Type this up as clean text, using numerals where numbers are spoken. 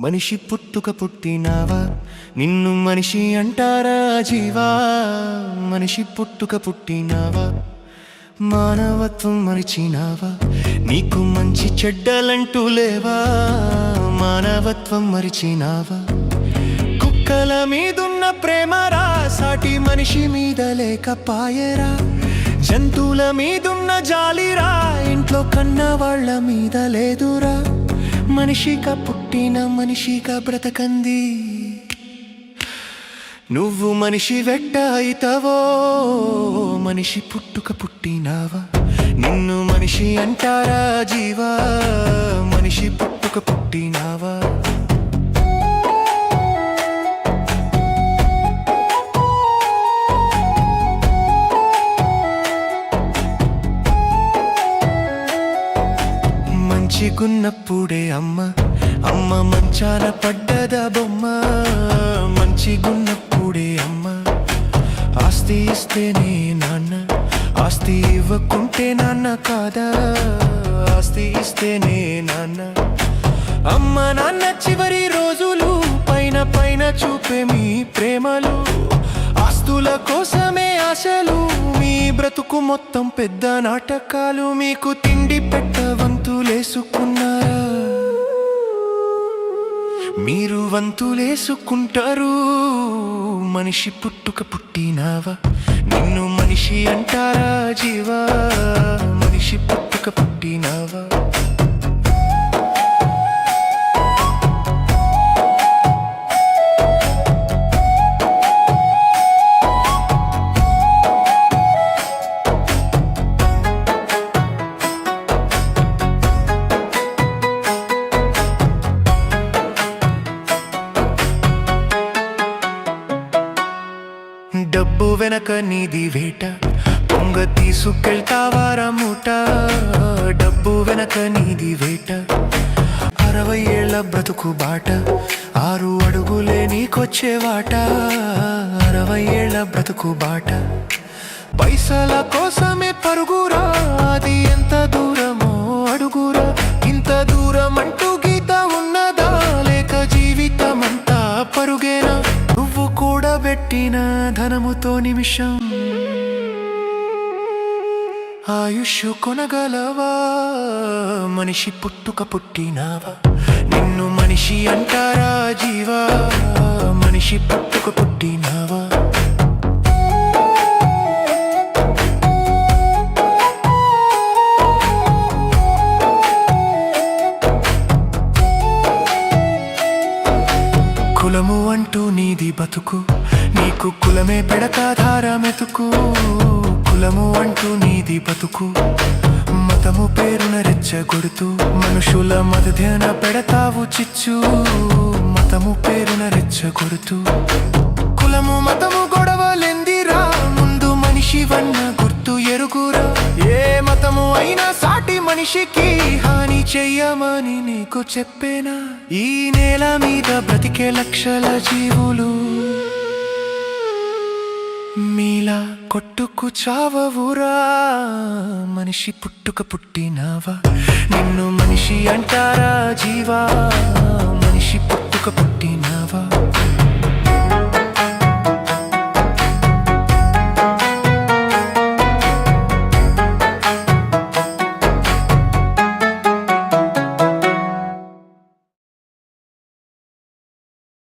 మనిషి పుట్టుక పుట్టినావా, నిన్ను మనిషి అంటారా జీవా? మనిషి పుట్టుక పుట్టినావా, మానవత్వం మరిచినావా? నీకు మంచి చెడ్డలంటూ లేవా? మానవత్వం మరిచినావా? కుక్కల మీదున్న ప్రేమరా, సాటి మనిషి మీద లేకపాయరా. జంతువుల మీదున్న జాలిరా, ఇంట్లో కన్న వాళ్ళ మీద లేదురా. మనిషిగా పుట్టిన మనిషిగా బ్రతకంది, నువ్వు మనిషి వెట్ట అయితవో. మనిషి పుట్టుక పుట్టినావా, నిన్ను మనిషి అంటారా జీవా? మనిషి పుట్టుక పుట్టినావా? మంచిగున్నప్పుడే అమ్మ మంచాన పడ్డదా బొమ్మ. మంచిగున్నప్పుడే అమ్మ ఆస్తి ఇస్తేనే నాన్న, ఆస్తి ఇవ్వకుంటే నాన్న కాదా? ఆస్తి ఇస్తేనే నాన్న. అమ్మ నాన్న చివరి రోజులు పైన పైన చూపే మీ ప్రేమలు, ఆస్తుల కోసమే ఆశలు, మీ బ్రతుకు మొత్తం పెద్ద నాటకాలు. మీకు తిండి పెట్ట వంతులేసుకున్నారా? మీరు వంతులేసుకుంటారు. మనిషి పుట్టుక పుట్టినావా, నిన్ను మనిషి అంటారా జీవా? మనిషి పుట్టుక పుట్టినావా? డబ్బు వెనక నీది వేట, పొంగ తీసుకెళ్తావారా మూట. డబ్బు వెనక నీది వేట, 60 ఏళ్ల బ్రతుకు బాట, 6 అడుగులే నీకొచ్చే వాట. 60 ఏళ్ల బ్రతుకు బాట, పైసల కోసమే పరుగురా. అది ఎంత దూరమో అడుగురా. ఇంత దూరం అంటూ గీత ఉన్నదా, లేక జీవితమంతా పరుగేనా? నువ్వు కూడబెట్టిన ధనముతో నిమిషం ఆయుష్ కొనగలవా? మనిషి పుట్టుక పుట్టినావా, నిన్ను మనిషి అంటారా జీవా? మనిషి పుట్టుక పుట్టినావా? కులము అంటూ నీది బతుకు, నీకు కులమే పెడతాధారమెతుకు. కులము అంటూ నీది బతుకు, మతము పేరున రెచ్చగొడుతూ మనుషుల మధ్యన పెడతావు చిచ్చు. మతము పేరున రెచ్చగొడుతూ కులము మతము గొడవలెందిరా? ముందు మనిషి వన్న గుర్తు ఎరుగురా. ఏ మతము అయినా సాటి మనిషికి హాని చెయ్యమని నీకు చెప్పేనా? ఈ నేల మీద బ్రతికే లక్షల జీవులు మీలా కొట్టుకు చావవురా. మనిషి పుట్టుక పుట్టినావా, నిన్ను మనిషి అంటారా జీవా?